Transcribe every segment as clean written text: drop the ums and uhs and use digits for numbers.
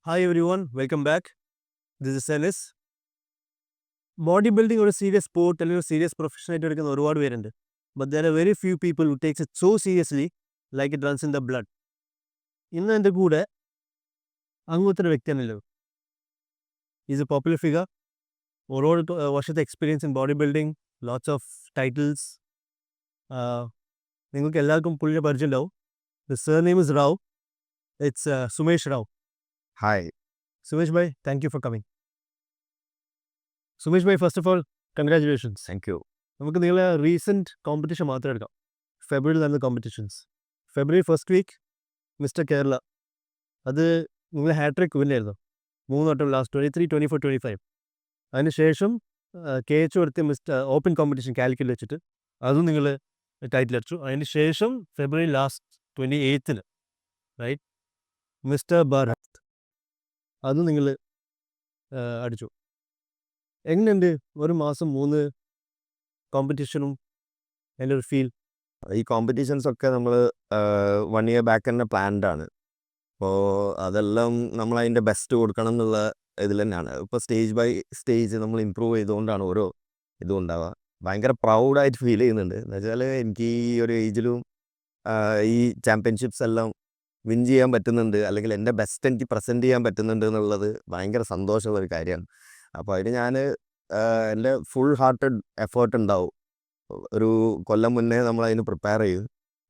Hi everyone, welcome back. This is Enis. Body building ഒരു serious sport അല്ലെങ്കിൽ ഒരു serious പ്രൊഫഷനായിട്ട് എടുക്കുന്ന ഒരുപാട് പേരുണ്ട്. But there are very few people who takes it so seriously like it runs in the blood. ഇന്ന് എൻ്റെ കൂടെ അങ്ങനത്തെ ഒരു വ്യക്തിയാണല്ലോ. ഈസ് എ പോപ്പുലർ ഫിഗർ, ഒരുപാട് വർഷത്തെ experience in body building, lots of titles. നിങ്ങൾക്ക് എല്ലാവർക്കും പുള്ളിയെ പരിചയം ഉണ്ടാവും. The sir name is Rao. It's Sumesh Rao. Hi. Sumesh bhai, thank you for coming. Sumesh bhai, first of all congratulations. Thank you. നമുക്ക് നിങ്ങളെ റീസെൻറ്റ് കോമ്പറ്റീഷൻ മാത്രം എടുക്കാം. ഫെബ്രുവരിയിൽ നടന്ന competitions. February first week mister Kerala, അത് നിങ്ങൾ ഹാട്രിക് വിന്നായിരുന്നു. 3 വട്ടം, ലാസ്റ്റ് 23, 24, 25. അതിനുശേഷം KH കൊടുത്ത മിസ്റ്റർ ഓപ്പൺ കോമ്പറ്റീഷൻ കാലിക്കറ്റ് വെച്ചിട്ട് അതും നിങ്ങൾ ടൈറ്റിൽ അടിച്ചു. അതിന് ശേഷം ഫെബ്രുവരി ലാസ്റ്റ് 28 റൈറ്റ് മിസ്റ്റർ ഭാരത്, അതും നിങ്ങൾ അടിച്ചു. എങ്ങനെയുണ്ട് ഒരു മാസം 3 കോമ്പറ്റീഷനും അതിൻ്റെ ഒരു ഫീൽ? ഈ കോമ്പറ്റീഷൻസ് ഒക്കെ നമ്മൾ 1 year ബാക്ക് തന്നെ പ്ലാൻഡ് ആണ്. അപ്പോൾ അതെല്ലാം നമ്മൾ അതിൻ്റെ ബെസ്റ്റ് കൊടുക്കണം എന്നുള്ള ഇതിൽ തന്നെയാണ്. ഇപ്പോൾ സ്റ്റേജ് ബൈ സ്റ്റേജ് നമ്മൾ ഇമ്പ്രൂവ് ചെയ്തുകൊണ്ടാണ് ഓരോ ഇതും ഉണ്ടാവുക. ഭയങ്കര പ്രൗഡായിട്ട് ഫീൽ ചെയ്യുന്നുണ്ട്. എന്ന് വെച്ചാൽ എനിക്ക് ഈ ഒരു ഏജിലും ഈ ചാമ്പ്യൻഷിപ്സ് എല്ലാം വിൻ ചെയ്യാൻ പറ്റുന്നുണ്ട്, അല്ലെങ്കിൽ എൻ്റെ ബെസ്റ്റ് എനിക്ക് പ്രസൻറ്റ് ചെയ്യാൻ പറ്റുന്നുണ്ട് എന്നുള്ളത് ഭയങ്കര സന്തോഷമുള്ള ഒരു കാര്യമാണ്. അപ്പോൾ അതിന് ഞാൻ എൻ്റെ ഫുൾ ഹാർട്ടഡ് എഫേർട്ട് ഉണ്ടാവും. ഒരു കൊല്ലം മുന്നേ നമ്മൾ അതിന് പ്രിപ്പയർ ചെയ്തു.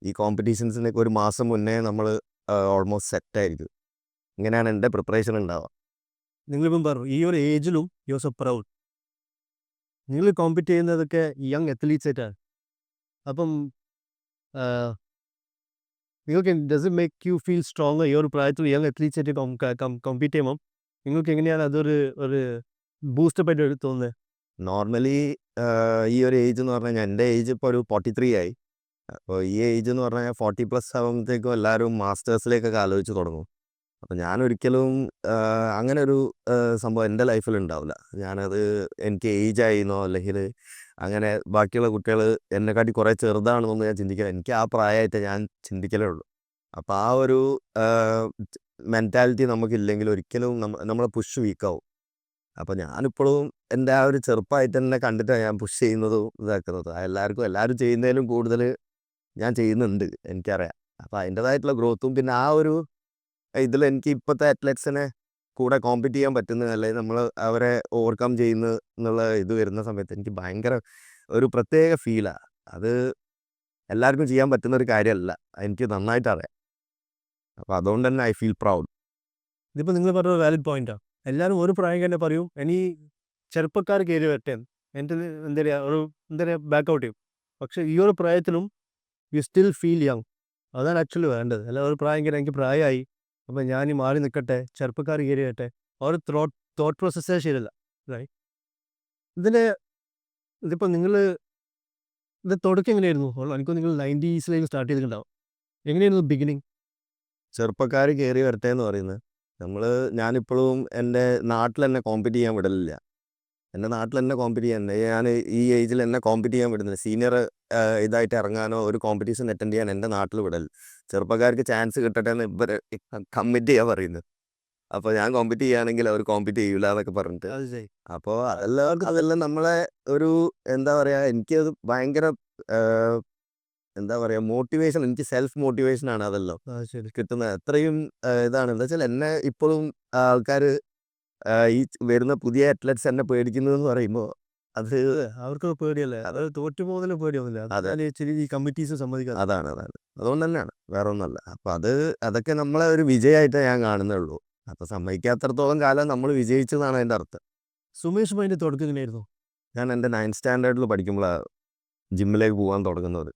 ഈ കോമ്പറ്റീഷൻസിനൊക്കെ ഒരു മാസം മുന്നേ നമ്മൾ ഓൾമോസ്റ്റ് സെറ്റായിരിക്കും. ഇങ്ങനെയാണ് എൻ്റെ പ്രിപ്പറേഷൻ ഉണ്ടാവുക. നിങ്ങളിപ്പം പറഞ്ഞു ഈ ഒരു ഏജിലും യു ആർ സോ പ്രൗഡ്. നിങ്ങൾ കോമ്പീറ്റ് ചെയ്യുന്നതൊക്കെ യങ് അത്ലീറ്റ്സ് ആയിട്ടാണ്. അപ്പം നിങ്ങൾക്ക് does it make you feel strong? ഈ ഒരു പ്രായത്തിൽ യങ് അത്ലീറ്റ്സ് ആയിട്ട് കോമ്പീറ്റ് ചെയ്യുമ്പം നിങ്ങൾക്ക് എങ്ങനെയാണ് അതൊരു ബൂസ്റ്റപ്പ് ആയിട്ട് തോന്നുന്നത്? നോർമലി ഈ ഒരു ഏജ് എന്ന് പറഞ്ഞു കഴിഞ്ഞാൽ എൻ്റെ ഏജ് ഇപ്പോൾ ഒരു 43 ആയി. അപ്പോൾ ഈ ഏജ് എന്ന് പറഞ്ഞു കഴിഞ്ഞാൽ 40+ ആകുമ്പോഴത്തേക്കും എല്ലാവരും മാസ്റ്റേഴ്സിലേക്കൊക്കെ ആലോചിച്ച് തുടങ്ങും. അപ്പോൾ ഞാനൊരിക്കലും അങ്ങനെ ഒരു സംഭവം എൻ്റെ ലൈഫിൽ ഉണ്ടാവില്ല. ഞാനത് എനിക്ക് ഏജ് ആയിരുന്നോ അല്ലെങ്കിൽ അങ്ങനെ ബാക്കിയുള്ള കുട്ടികൾ എന്നെക്കാട്ടി കുറേ ചെറുതാണെന്നൊന്നും ഞാൻ ചിന്തിക്കില്ല. എനിക്ക് ആ പ്രായമായിട്ട് ഞാൻ ചിന്തിക്കലേ ഉള്ളൂ. അപ്പോൾ ആ ഒരു മെൻറ്റാലിറ്റി നമുക്കില്ലെങ്കിൽ ഒരിക്കലും നമ്മളെ പുഷ് വീക്കാവും. അപ്പോൾ ഞാനിപ്പോഴും എൻ്റെ ആ ഒരു ചെറുപ്പമായിട്ട് തന്നെ കണ്ടിട്ടാണ് ഞാൻ പുഷ് ചെയ്യുന്നതും ഇതാക്കുന്നതും. എല്ലാവരും ചെയ്യുന്നതിലും കൂടുതൽ ഞാൻ ചെയ്യുന്നുണ്ട്, എനിക്കറിയാം. അപ്പോൾ അതിൻ്റേതായിട്ടുള്ള ഗ്രോത്തും പിന്നെ ആ ഒരു ഇതിൽ എനിക്ക് ഇപ്പോഴത്തെ അത്ലറ്റ്സിനെ കൂടെ കോമ്പീറ്റ് ചെയ്യാൻ പറ്റുന്നത്, അല്ലെങ്കിൽ നമ്മൾ അവരെ ഓവർകം ചെയ്യുന്നു എന്നുള്ള ഇത് വരുന്ന സമയത്ത് എനിക്ക് ഭയങ്കര ഒരു പ്രത്യേക ഫീലാണ്. അത് എല്ലാവർക്കും ചെയ്യാൻ പറ്റുന്ന ഒരു കാര്യമല്ല, എനിക്ക് നന്നായിട്ട് അറിയാം. അപ്പോൾ അതുകൊണ്ട് തന്നെ ഐ ഫീൽ പ്രൗഡ്. ഇതിപ്പോൾ നിങ്ങൾ പറഞ്ഞ വാലിഡ് പോയിന്റാണ്. എല്ലാവരും ഒരു പ്രായം തന്നെ പറയും ഇനി ചെറുപ്പക്കാർ കയറി വരട്ടെ, എൻ്റെ എന്താ പറയുക ബാക്കൗട്ട് ചെയ്യും. പക്ഷേ ഈ ഒരു പ്രായത്തിലും യു സ്റ്റിൽ ഫീൽ യങ്. അതാണ് ആക്ച്വലി വേണ്ടത്. അല്ല ഒരു പ്രായം കഴിഞ്ഞാൽ എനിക്ക് പ്രായമായി അപ്പം ഞാൻ ഈ മാറി നിൽക്കട്ടെ, ചെറുപ്പക്കാർ കയറി വരട്ടെ, ഒരു തോട്ട് പ്രോസസ്സേ ശരിയല്ല. റൈറ്റ്. ഇതിപ്പോൾ നിങ്ങൾ ഇത് തുടക്കം എങ്ങനെയായിരുന്നു? എനിക്ക് നിങ്ങൾ 90s സ്റ്റാർട്ട് ചെയ്തിട്ടുണ്ടാവും. എങ്ങനെയായിരുന്നു ബിഗിനിങ്? ചെറുപ്പക്കാർ കയറി വരട്ടെ എന്ന് പറയുന്നത് ഞാനിപ്പോഴും എൻ്റെ നാട്ടിൽ തന്നെ കോമ്പീറ്റ് ചെയ്യാൻ വിടലില്ല. എൻ്റെ നാട്ടിൽ തന്നെ കോമ്പീറ്റ് ചെയ്യാൻ ഞാൻ ഈ ഏജിൽ എന്നെ കോമ്പീറ്റ് ചെയ്യാൻ വിടുന്നില്ല. സീനിയർ ഇതായിട്ട് ഇറങ്ങാനോ ഒരു കോമ്പറ്റീഷൻ അറ്റൻഡ് ചെയ്യാൻ എൻ്റെ നാട്ടിൽ വിടൽ. ചെറുപ്പക്കാർക്ക് ചാൻസ് കിട്ടട്ടെ എന്ന് ഇവർ കമ്മിറ്റ് ചെയ്യാൻ പറയുന്നത്. അപ്പോൾ ഞാൻ കോമ്പീറ്റ് ചെയ്യുകയാണെങ്കിൽ അവർ കോമ്പീറ്റ് ചെയ്യൂല എന്നൊക്കെ പറഞ്ഞിട്ട്. അത് ശരി. അപ്പോൾ അതെല്ലാം നമ്മളെ ഒരു എന്താ പറയുക, എനിക്കത് ഭയങ്കര എന്താ പറയുക മോട്ടിവേഷൻ, എനിക്ക് സെൽഫ് മോട്ടിവേഷനാണ് അതെല്ലാം ശരി. കിട്ടുന്നത്. അത്രയും ഇതാണ്. എന്താ വെച്ചാൽ എന്നെ ഇപ്പോഴും ആൾക്കാർ ഈ വരുന്ന പുതിയ അത്ലറ്റ്സ് എന്നെ പേടിക്കുന്നതെന്ന് പറയുമ്പോൾ അത് അവർക്ക് പേടിയല്ലേ? അത് തോറ്റു പോകുന്നതിൽ പേടിയൊന്നുമില്ല. അതെ. അതാണ് ഇച്ചിരി ഈ കമ്മിറ്റീസ് സമ്മതിക്കാതെ. അതാണ് അതുകൊണ്ട് തന്നെയാണ്, വേറെ ഒന്നല്ല. അപ്പോൾ അതൊക്കെ നമ്മളെ ഒരു വിജയമായിട്ടേ ഞാൻ കാണുന്നുള്ളൂ. അപ്പോൾ സമ്മതിക്കാത്തടത്തോളം കാലം നമ്മൾ വിജയിച്ചതാണ് അതിൻ്റെ അർത്ഥം. സുമേഷ് ഭായിൻ്റെ തുടക്കം എങ്ങനെയായിരുന്നു? ഞാൻ എൻ്റെ 9th സ്റ്റാൻഡേർഡിൽ പഠിക്കുമ്പോഴാണ് ജിമ്മിലേക്ക് പോകാൻ തുടങ്ങുന്നത്.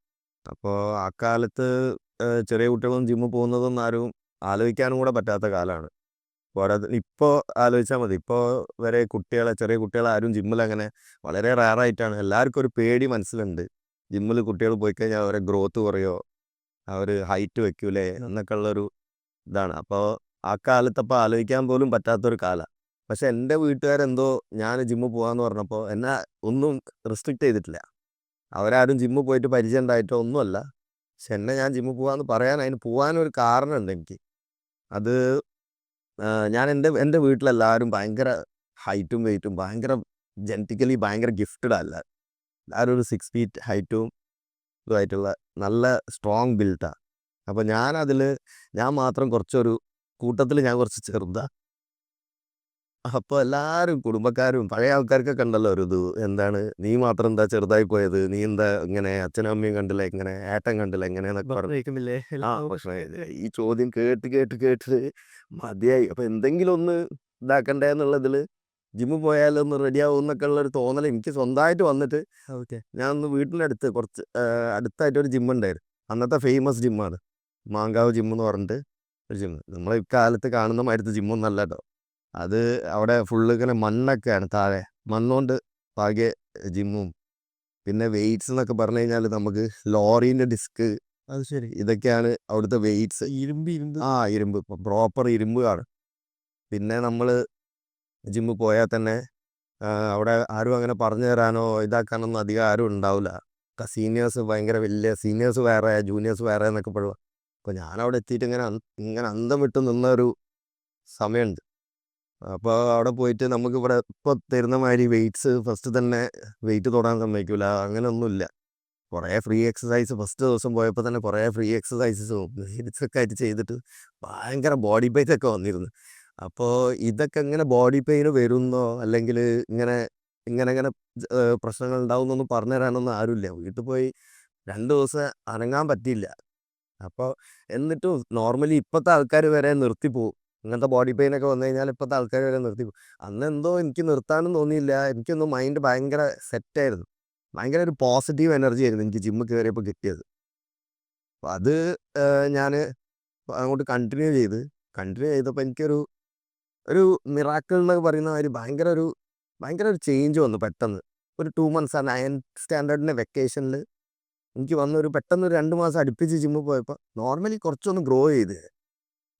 അപ്പോൾ ആ കാലത്ത് ചെറിയ കുട്ടികളും ജിമ്മിൽ പോകുന്നതൊന്നും ആരും ആലോചിക്കാനും കൂടെ പറ്റാത്ത കാലമാണ്. പോരാതെ ഇപ്പോൾ ആലോചിച്ചാൽ മതി. ഇപ്പോൾ വരെ ചെറിയ കുട്ടികളെ ആരും ജിമ്മിൽ അങ്ങനെ വളരെ റയറായിട്ടാണ്. എല്ലാവർക്കും ഒരു പേടി മനസ്സിലുണ്ട്. ജിമ്മിൽ കുട്ടികൾ പോയി കഴിഞ്ഞാൽ അവരെ ഗ്രോത്ത് കുറയോ, അവർ ഹൈറ്റ് വെക്കൂലേ എന്നൊക്കെ ഉള്ളൊരു ഇതാണ്. അപ്പോൾ ആ കാലത്തപ്പോൾ ആലോചിക്കാൻ പോലും പറ്റാത്തൊരു കാലമാണ്. പക്ഷെ എൻ്റെ വീട്ടുകാരെന്തോ ഞാൻ ജിമ്മിൽ പോകാമെന്ന് പറഞ്ഞപ്പോൾ എന്നെ ഒന്നും റെസ്ട്രിക്റ്റ് ചെയ്തിട്ടില്ല. അവരാരും ജിമ്മിൽ പോയിട്ട് പരിചയം ഉണ്ടായിട്ടോ ഒന്നുമല്ല. പക്ഷെ ഞാൻ ജിമ്മിൽ പോകാമെന്ന് പറയാൻ അതിന് പോകാനൊരു കാരണമുണ്ട് എനിക്ക്. അത് ഞാൻ എൻ്റെ വീട്ടിലെല്ലാവരും ഭയങ്കര ഹൈറ്റും വെയിറ്റും ഭയങ്കര ജനറ്റിക്കലി ഭയങ്കര ഗിഫ്റ്റഡ് അല്ല. എല്ലാവരും ഒരു 6 ഫീറ്റ് ഹൈറ്റും ഇതുമായിട്ടുള്ള നല്ല സ്ട്രോങ് ബിൽഡാണ്. അപ്പോൾ ഞാൻ മാത്രം കുറച്ചൊരു കൂട്ടത്തിൽ ഞാൻ കുറച്ച് ചെറുതാ. അപ്പോൾ എല്ലാവരും കുടുംബക്കാരും പഴയ ആൾക്കാർക്കൊക്കെ ഉണ്ടല്ലോ ഒരു ഇത്, എന്താണ് നീ മാത്രം എന്താ ചെറുതായി പോയത്, നീ എന്താ ഇങ്ങനെ, അച്ഛനും അമ്മയും കണ്ടില്ല ഇങ്ങനെ, ഏട്ടൻ കണ്ടില്ല എങ്ങനെയെന്നൊക്കെ പറഞ്ഞു. കേൾക്കുന്നില്ലേ പക്ഷേ ഈ ചോദ്യം കേട്ട് കേട്ട് കേട്ട് മതിയായി. അപ്പോൾ എന്തെങ്കിലും ഒന്ന് ഇതാക്കണ്ടേ എന്നുള്ളതിൽ ജിമ്മിൽ പോയാലൊന്ന് റെഡിയാവും എന്നൊക്കെ ഉള്ളൊരു തോന്നൽ എനിക്ക് സ്വന്തമായിട്ട് വന്നിട്ട് ഓക്കെ. ഞാൻ ഒന്ന് വീട്ടിനടുത്ത് കുറച്ച് അടുത്തായിട്ടൊരു ജിമ്മുണ്ടായിരുന്നു. അന്നത്തെ ഫേമസ് ജിമ്മാണ് മാങ്കാവ് ജിം എന്ന് പറഞ്ഞിട്ട് ഒരു ജിമ്മ്. നമ്മൾ ഇക്കാലത്ത് കാണുന്ന മാതിരത്തെ ജിമ്മൊന്നും അല്ല കേട്ടോ. അത് അവിടെ ഫുള്ള് ഇങ്ങനെ മണ്ണൊക്കെയാണ് താഴെ, മണ്ണുകൊണ്ട് പാകിയ ജിമ്മും. പിന്നെ വെയ്റ്റ്സ് എന്നൊക്കെ പറഞ്ഞു കഴിഞ്ഞാൽ നമുക്ക് ലോറീൻ്റെ ഡിസ്ക് അത് ശരി. ഇതൊക്കെയാണ് അവിടുത്തെ വെയ്റ്റ്സ്. ഇരുമ്പ് ഇരുമ്പ് പ്രോപ്പർ ഇരുമ്പ് കാണും. പിന്നെ നമ്മൾ ജിമ്മിൽ പോയാൽ തന്നെ അവിടെ ആരും അങ്ങനെ പറഞ്ഞു തരാനോ ഇതാക്കാനൊന്നും അധികം ആരും ഉണ്ടാവില്ല. സീനിയേഴ്സ് ഭയങ്കര വലിയ സീനിയേഴ്സ് വേറെ, ജൂനിയേഴ്സ് വേറെ എന്നൊക്കെ പറയുക. അപ്പോൾ ഞാനവിടെ എത്തിയിട്ട് ഇങ്ങനെ അന്തം വിട്ട് നിന്നൊരു സമയമുണ്ട്. അപ്പോൾ അവിടെ പോയിട്ട് നമുക്കിവിടെ ഇപ്പോൾ തരുന്ന മാതിരി വെയ്റ്റ്സ് ഫസ്റ്റ് തന്നെ വെയിറ്റ് തൊടാൻ സമ്മതിക്കില്ല, അങ്ങനെയൊന്നുമില്ല. കുറേ ഫ്രീ എക്സസൈസ് ഫസ്റ്റ് ദിവസം പോയപ്പോൾ തന്നെ കുറേ ഫ്രീ എക്സസൈസസും ഒക്കെ ആയിട്ട് ചെയ്തിട്ട് ഭയങ്കര ബോഡി പെയിൻ ഒക്കെ വന്നിരുന്നു. അപ്പോൾ ഇതൊക്കെ ഇങ്ങനെ ബോഡി പെയിൻ വരുന്നോ അല്ലെങ്കിൽ ഇങ്ങനെ ഇങ്ങനെ ഇങ്ങനെ പ്രശ്നങ്ങൾ ഉണ്ടാവുന്നൊന്നും പറഞ്ഞു തരാനൊന്നും ആരുമില്ല. വീട്ടിൽ പോയി 2 ദിവസം അനങ്ങാൻ പറ്റിയില്ല. അപ്പോൾ എന്നിട്ടും നോർമലി ഇപ്പോഴത്തെ ആൾക്കാർ വരെ നിർത്തിപ്പോവും. ഇങ്ങനത്തെ ബോഡി പെയിൻ ഒക്കെ വന്നു കഴിഞ്ഞാൽ ഇപ്പോഴത്തെ ആൾക്കാർ വരെ നിർത്തിപ്പോവും. അന്നെന്തോ എനിക്ക് നിർത്താനും തോന്നിയില്ല. എനിക്കൊന്നും മൈൻഡ് ഭയങ്കര സെറ്റായിരുന്നു. ഭയങ്കര ഒരു പോസിറ്റീവ് എനർജി ആയിരുന്നു എനിക്ക് ജിമ്മിൽ കയറിയപ്പോൾ കിട്ടിയത്. അപ്പോൾ അത് ഞാൻ അങ്ങോട്ട് കണ്ടിന്യൂ ചെയ്തപ്പോൾ ഒരു മിറാക്കിൾ എന്നൊക്കെ പറയുന്ന മാതിരി ഭയങ്കര ഒരു ചേഞ്ച് വന്നു പെട്ടെന്ന്. ഒരു 2 മന്ത്സ് 9th സ്റ്റാൻഡേർഡിൻ്റെ വെക്കേഷനിൽ എനിക്ക് വന്നൊരു പെട്ടെന്ന് ഒരു 2 മാസം അടുപ്പിച്ച് ജിമ്മിൽ പോയപ്പോൾ നോർമലി കുറച്ചൊന്ന് ഗ്രോ ചെയ്ത്.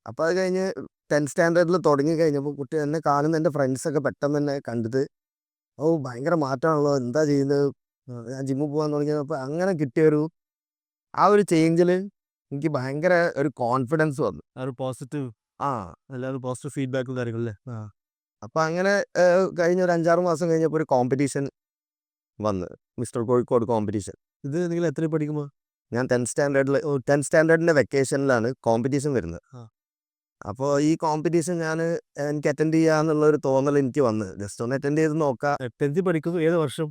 അപ്പോൾ അത് കഴിഞ്ഞ് 10th സ്റ്റാൻഡേർഡിൽ തുടങ്ങി കഴിഞ്ഞപ്പോൾ എന്നെ കാണുന്ന എൻ്റെ ഫ്രണ്ട്സൊക്കെ പെട്ടെന്ന് തന്നെ കണ്ടിട്ട് ഭയങ്കര മാറ്റമാണല്ലോ, എന്താ ചെയ്യുന്നത്, ഞാൻ ജിമ്മിൽ പോകാൻ തുടങ്ങിയപ്പോൾ അങ്ങനെ കിട്ടിയൊരു ആ ഒരു ചേഞ്ചിൽ എനിക്ക് ഭയങ്കര ഒരു കോൺഫിഡൻസ് വന്നു. ആ ഒരു പോസിറ്റീവ് ആ എല്ലാവരും പോസിറ്റീവ് ഫീഡ്ബാക്കും കാര്യങ്ങളല്ലേ. അപ്പോൾ അങ്ങനെ കഴിഞ്ഞ ഒരു 5-6 മാസം കഴിഞ്ഞപ്പോൾ ഒരു കോമ്പറ്റീഷൻ വന്ന്, മിസ്റ്റർ കോഴിക്കോട് കോമ്പറ്റീഷൻ. ഇത് നിങ്ങൾ എത്ര പഠിക്കുമ്പോൾ? ഞാൻ 10th സ്റ്റാൻഡേർഡിൻ്റെ വെക്കേഷനിലാണ് കോമ്പറ്റീഷൻ വരുന്നത്. അപ്പോൾ ഈ കോമ്പറ്റീഷൻ എനിക്ക് അറ്റൻഡ് ചെയ്യാന്നുള്ളൊരു തോന്നൽ എനിക്ക് വന്ന് ജസ്റ്റ് ഒന്ന് അറ്റൻഡ് ചെയ്ത് നോക്കാം. 10th പഠിക്കുന്നു. ഏത് വർഷം?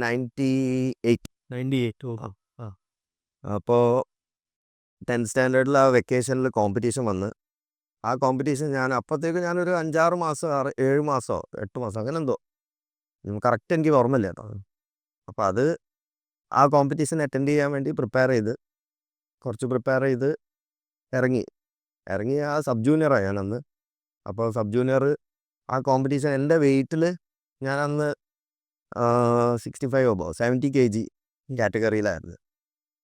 98. 98. അപ്പോൾ 10th സ്റ്റാൻഡേർഡിൽ ആ വെക്കേഷനിൽ കോമ്പറ്റീഷൻ വന്ന് ആ കോമ്പറ്റീഷൻ അപ്പോഴത്തേക്ക് ഞാനൊരു 5-6 മാസം 7 മാസമോ 8 മാസം അങ്ങനെ എന്തോ, കറക്റ്റ് എനിക്ക് ഓർമ്മയില്ല കേട്ടോ. അപ്പോൾ ആ കോമ്പറ്റീഷൻ അറ്റൻഡ് ചെയ്യാൻ വേണ്ടി കുറച്ച് പ്രിപ്പയർ ചെയ്ത് ഇറങ്ങി ആ സബ് ജൂനിയറാണ് ഞാനന്ന്. അപ്പോൾ സബ് ജൂനിയർ ആ കോമ്പറ്റീഷൻ എൻ്റെ വെയ്റ്റിൽ ഞാനന്ന് 65 അബോ 70 kg കാറ്റഗറിയിലായിരുന്നു.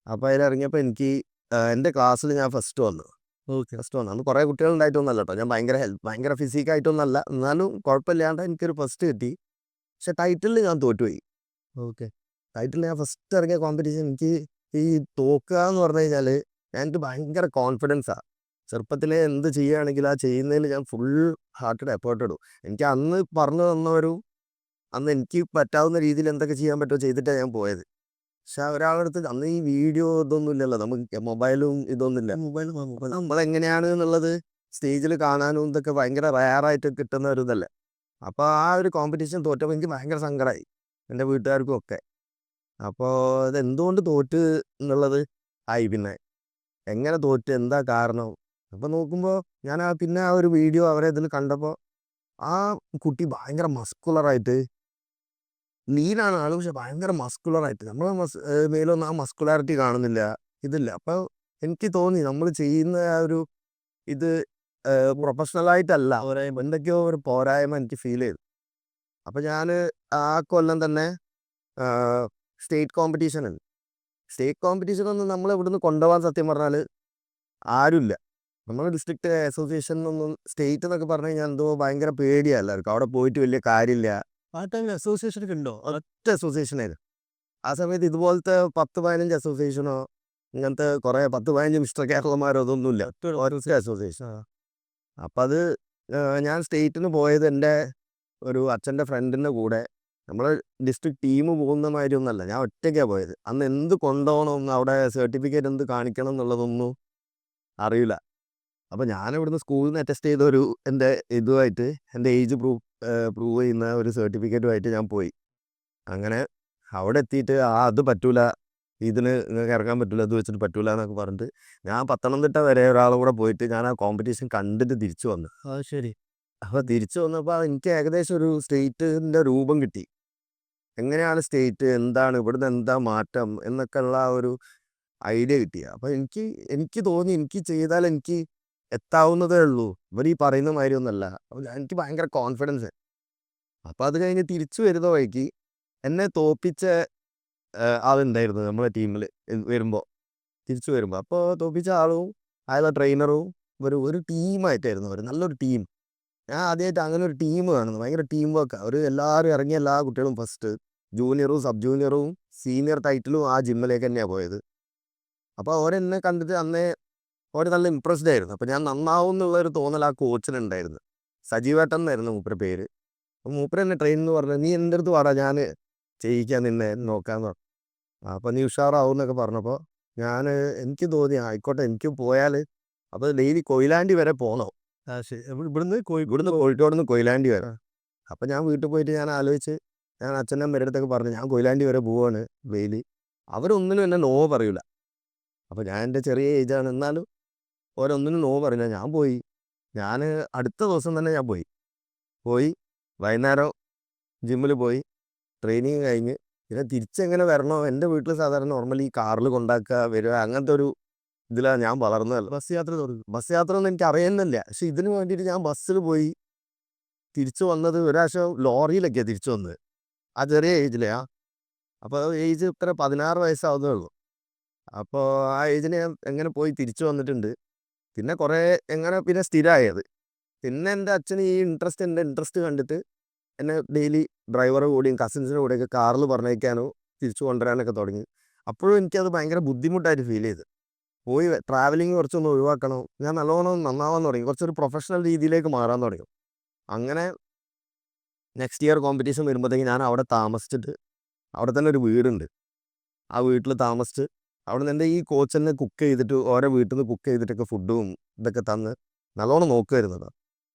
അപ്പോൾ അതിലിറങ്ങിയപ്പോൾ എനിക്ക് എൻ്റെ ക്ലാസ്സിൽ ഞാൻ ഫസ്റ്റ് വന്നു. അന്ന് കുറേ കുട്ടികളുണ്ടായിട്ടൊന്നല്ല കേട്ടോ, ഞാൻ ഭയങ്കര ഫിസിക്കായിട്ടൊന്നല്ല, എന്നാലും കുഴപ്പമില്ലാണ്ട് എനിക്കൊരു ഫസ്റ്റ് കിട്ടി. പക്ഷെ ടൈറ്റിലിൽ ഞാൻ തോറ്റുപോയി. ടൈറ്റിൽ ഞാൻ ഫസ്റ്റ് ഇറങ്ങിയ കോമ്പറ്റീഷൻ എനിക്ക് ഈ തോക്കുക എന്ന് പറഞ്ഞു കഴിഞ്ഞാൽ എനിക്ക് ഭയങ്കര കോൺഫിഡൻസാണ്. ചെറുപ്പത്തിലെ എന്ത് ചെയ്യുകയാണെങ്കിൽ ആ ചെയ്യുന്നതിൽ ഞാൻ ഫുൾ ഹാർട്ടഡ് എഫേർട്ട് ഇടും. എനിക്ക് അന്ന് പറഞ്ഞു അന്ന് എനിക്ക് പറ്റാവുന്ന രീതിയിൽ എന്തൊക്കെ ചെയ്യാൻ പറ്റുമോ ചെയ്തിട്ടാണ് ഞാൻ പോയത്. പക്ഷെ ഒരാളടുത്ത് അന്ന് ഈ വീഡിയോ ഇതൊന്നും ഇല്ലല്ലോ, നമുക്ക് മൊബൈലും ഇതൊന്നുമില്ല. നമ്മളെങ്ങനെയാണ് എന്നുള്ളത് സ്റ്റേജിൽ കാണാനും ഇതൊക്കെ ഭയങ്കര റയറായിട്ട് കിട്ടുന്ന ഒരു ഇതല്ലേ. അപ്പോൾ ആ ഒരു കോമ്പറ്റീഷൻ തോറ്റപ്പോൾ എനിക്ക് ഭയങ്കര സങ്കടമായി, എൻ്റെ വീട്ടുകാർക്കും ഒക്കെ. അപ്പോൾ ഇതെന്തുകൊണ്ട് തോറ്റ് എന്നുള്ളത് പിന്നെ എങ്ങനെ തോറ്റ്, എന്താ കാരണം. അപ്പോൾ നോക്കുമ്പോൾ ഞാൻ പിന്നെ ആ ഒരു വീഡിയോ അവരെ ഇതിൽ കണ്ടപ്പോൾ ആ കുട്ടി ഭയങ്കര മസ്കുലറായിട്ട്, ലീനാണ് ആൾ, പക്ഷെ ഭയങ്കര മസ്കുലറായിട്ട്, നമ്മളെ മേലൊന്നും ആ മസ്കുലാരിറ്റി കാണുന്നില്ല, ഇതില്ല. അപ്പോൾ എനിക്ക് തോന്നി നമ്മൾ ചെയ്യുന്ന ആ ഒരു ഇത് പ്രൊഫഷണലായിട്ടല്ല, എന്തൊക്കെയോ ഒരു പോരായ്മ എനിക്ക് ഫീൽ ചെയ്തു. അപ്പോൾ ഞാൻ ആ കൊല്ലം തന്നെ സ്റ്റേറ്റ് കോമ്പറ്റീഷനൊന്നും നമ്മൾ ഇവിടുന്ന് കൊണ്ടുപോകാൻ സത്യം പറഞ്ഞാൽ ആരുമില്ല. നമ്മൾ ഡിസ്ട്രിക്ട് അസോസിയേഷനൊന്നും, സ്റ്റേറ്റ് എന്നൊക്കെ പറഞ്ഞു കഴിഞ്ഞാൽ എന്തോ ഭയങ്കര പേടിയാണ് എല്ലാവർക്കും, അവിടെ പോയിട്ട് വലിയ കാര്യമില്ല. ആ ടൈമിൽ അസോസിയേഷനൊക്കെ ഉണ്ടോ? ഒറ്റ അസോസിയേഷനായിരുന്നു ആ സമയത്ത്. ഇതുപോലത്തെ 10-15 അസോസിയേഷനോ ഇങ്ങനത്തെ കുറേ 10-15 മിസ്റ്റർ കേരളമാരോ അതൊന്നുമില്ല, ഒറ്റ അസോസിയേഷൻ. അപ്പം അത് ഞാൻ സ്റ്റേറ്റിന് പോയത് എൻ്റെ ഒരു അച്ഛൻ്റെ ഫ്രണ്ടിൻ്റെ കൂടെ. നമ്മൾ ഡിസ്ട്രിക്ട് ടീം പോകുന്ന മാതിരി ഒന്നല്ല, ഞാൻ ഒറ്റയ്ക്കാണ് പോയത്. അന്ന് എന്ത് കൊണ്ടുപോകണം, അവിടെ സർട്ടിഫിക്കറ്റ് എന്ത് കാണിക്കണം എന്നുള്ളതൊന്നും അറിയില്ല. അപ്പോൾ ഞാൻ ഇവിടുന്ന് സ്കൂളിൽ നിന്ന് അറ്റസ്റ്റ് ചെയ്ത ഒരു എൻ്റെ ഇതുമായിട്ട് എൻ്റെ ഏജ് പ്രൂവ് ചെയ്യുന്ന ഒരു സർട്ടിഫിക്കറ്റുമായിട്ട് ഞാൻ പോയി. അങ്ങനെ അവിടെ എത്തിയിട്ട് അത് പറ്റൂല, ഇതിന് നിങ്ങൾക്ക് ഇറങ്ങാൻ പറ്റില്ല, ഇത് വെച്ചിട്ട് പറ്റൂല എന്നൊക്കെ പറഞ്ഞിട്ട് ഞാൻ പത്തനംതിട്ട വരെ ഒരാളും കൂടെ പോയിട്ട് ഞാൻ ആ കോമ്പറ്റീഷൻ കണ്ടിട്ട് തിരിച്ചു വന്നു. അത് ശരി. അപ്പോൾ തിരിച്ചു വന്നപ്പോൾ എനിക്ക് ഏകദേശം ഒരു സ്റ്റേറ്റിൻ്റെ രൂപം കിട്ടി. എങ്ങനെയാണ് സ്റ്റേറ്റ്, എന്താണ് ഇവിടുന്ന്, എന്താ മാറ്റം എന്നൊക്കെ ഉള്ള ആ ഒരു ഐഡിയ കിട്ടി. അപ്പോൾ എനിക്ക് തോന്നി എനിക്ക് ചെയ്താൽ എനിക്ക് എത്താവുന്നതേ ഉള്ളൂ, ഇവർ ഈ പറയുന്ന മാതിരി ഒന്നല്ല. അപ്പോൾ എനിക്ക് ഭയങ്കര കോൺഫിഡൻസ്. അപ്പോൾ അത് കഴിഞ്ഞ് തിരിച്ചു വരുന്ന വഴിക്ക് എന്നെ തോപ്പിച്ച ആളുണ്ടായിരുന്നു നമ്മുടെ ടീമിൽ തിരിച്ചു വരുമ്പോൾ. അപ്പോൾ തോപ്പിച്ച ആളും അയാളുടെ ട്രെയിനറും ഒരു ടീമായിട്ടായിരുന്നു, അവർ നല്ലൊരു ടീം. ഞാൻ ആദ്യമായിട്ട് അങ്ങനെ ഒരു ടീം കാണുന്നു, ഭയങ്കര ടീം വർക്കാണ്. എല്ലാവരും ഇറങ്ങിയ എല്ലാ കുട്ടികളും ഫസ്റ്റ്, ജൂനിയറും സബ് ജൂനിയറും സീനിയർ ടൈറ്റിലും ആ ജിമ്മിലേക്ക് തന്നെയാണ് പോയത്. അപ്പോൾ അവരെന്നെ കണ്ടിട്ട് അന്നേ അവർ നല്ല ഇമ്പ്രസ്ഡ് ആയിരുന്നു. അപ്പോൾ ഞാൻ നന്നാവും എന്നുള്ളൊരു തോന്നൽ ആ കോച്ചിനുണ്ടായിരുന്നു. സജീവേട്ടൻ എന്നായിരുന്നു മൂപ്പരുടെ പേര്. അപ്പോൾ മൂപ്പര് എന്നെ ട്രെയിൻ എന്ന് പറഞ്ഞു, നീ എൻ്റെ അടുത്ത് പറ, ഞാൻ ചെയ്യിക്കാൻ നിന്നെ നോക്കാമെന്ന് പറഞ്ഞു. അപ്പോൾ നീ ഉഷാറാവും എന്നൊക്കെ പറഞ്ഞപ്പോൾ എനിക്ക് തോന്നി ആയിക്കോട്ടെ, എനിക്ക് പോയാൽ. അപ്പോൾ ഡെയിലി കൊയിലാണ്ടി വരെ പോകണം, ശരി. ഇവിടുന്ന് ഇവിടുന്ന് കോഴിക്കോട് നിന്ന് കൊയിലാണ്ടി വരെ. അപ്പോൾ ഞാൻ വീട്ടിൽ പോയിട്ട് ഞാൻ ആലോചിച്ച്, ഞാൻ അച്ഛൻ്റെ അമ്മയുടെ അടുത്തൊക്കെ പറഞ്ഞു, ഞാൻ കൊയിലാണ്ടി വരെ പോവാണ് ഡെയിലി. അവരൊന്നിനും എന്നെ നോ പറയൂല. അപ്പോൾ ഞാൻ എൻ്റെ ചെറിയ ഏജാണ്, എന്നാലും ഓരൊന്നിനും നോ പറയില്ല. ഞാൻ പോയി. ഞാൻ അടുത്ത ദിവസം തന്നെ ഞാൻ പോയി വൈകുന്നേരം ജിമ്മിൽ പോയി ട്രെയിനിങ് കഴിഞ്ഞ് പിന്നെ തിരിച്ചെങ്ങനെ വരണോ, എൻ്റെ വീട്ടിൽ സാധാരണ നോർമലി കാറിൽ കൊണ്ടാക്കുക വരിക അങ്ങനത്തെ ഒരു ഇതിലാണ് ഞാൻ വളർന്നതല്ല. ബസ് യാത്ര ഒന്നും എനിക്ക് അറിയുന്നില്ല. പക്ഷെ ഇതിന് വേണ്ടിയിട്ട് ഞാൻ ബസ്സിൽ പോയി തിരിച്ചു വന്നത്. ഒരാഴ്ച ലോറിയിലൊക്കെയാണ് തിരിച്ചു വന്നത്, ആ ചെറിയ ഏജിലെയാ. അപ്പോൾ ഏജ് ഇത്ര 16 വയസ്സാവുന്നേ ഉള്ളൂ. അപ്പോൾ ആ ഏജിന് ഞാൻ എങ്ങനെ പോയി തിരിച്ചു വന്നിട്ടുണ്ട്. പിന്നെ കുറേ പിന്നെ സ്ഥിരമായത്. പിന്നെ എൻ്റെ അച്ഛന് എൻ്റെ ഇൻട്രസ്റ്റ് കണ്ടിട്ട് എന്നെ ഡെയിലി ഡ്രൈവറുടെ കൂടെയും കസിൻസിൻ്റെ കൂടെയൊക്കെ കാറിൽ പറഞ്ഞേക്കാനോ തിരിച്ചു കൊണ്ടുവരാനൊക്കെ തുടങ്ങി. അപ്പോഴും എനിക്കത് ഭയങ്കര ബുദ്ധിമുട്ടായിട്ട് ഫീൽ ചെയ്ത്. പോയി ട്രാവലിങ് കുറച്ചൊന്ന് ഒഴിവാക്കണം, ഞാൻ നല്ലോണം നന്നാവാൻ തുടങ്ങി, കുറച്ചൊരു പ്രൊഫഷണൽ രീതിയിലേക്ക് മാറാൻ തുടങ്ങി. അങ്ങനെ നെക്സ്റ്റ് ഇയർ കോമ്പറ്റീഷൻ വരുമ്പോഴത്തേക്ക് ഞാൻ അവിടെ താമസിച്ചിട്ട്, അവിടെ തന്നെ ഒരു വീടുണ്ട്, ആ വീട്ടിൽ താമസിച്ച് അവിടെ നിന്ന് എൻ്റെ ഈ കോച്ചെന്നെ കുക്ക് ചെയ്തിട്ട് ഓരോ വീട്ടിൽ നിന്ന് കുക്ക് ചെയ്തിട്ടൊക്കെ ഫുഡും ഇതൊക്കെ തന്ന് നല്ലോണം നോക്കുമായിരുന്നത്.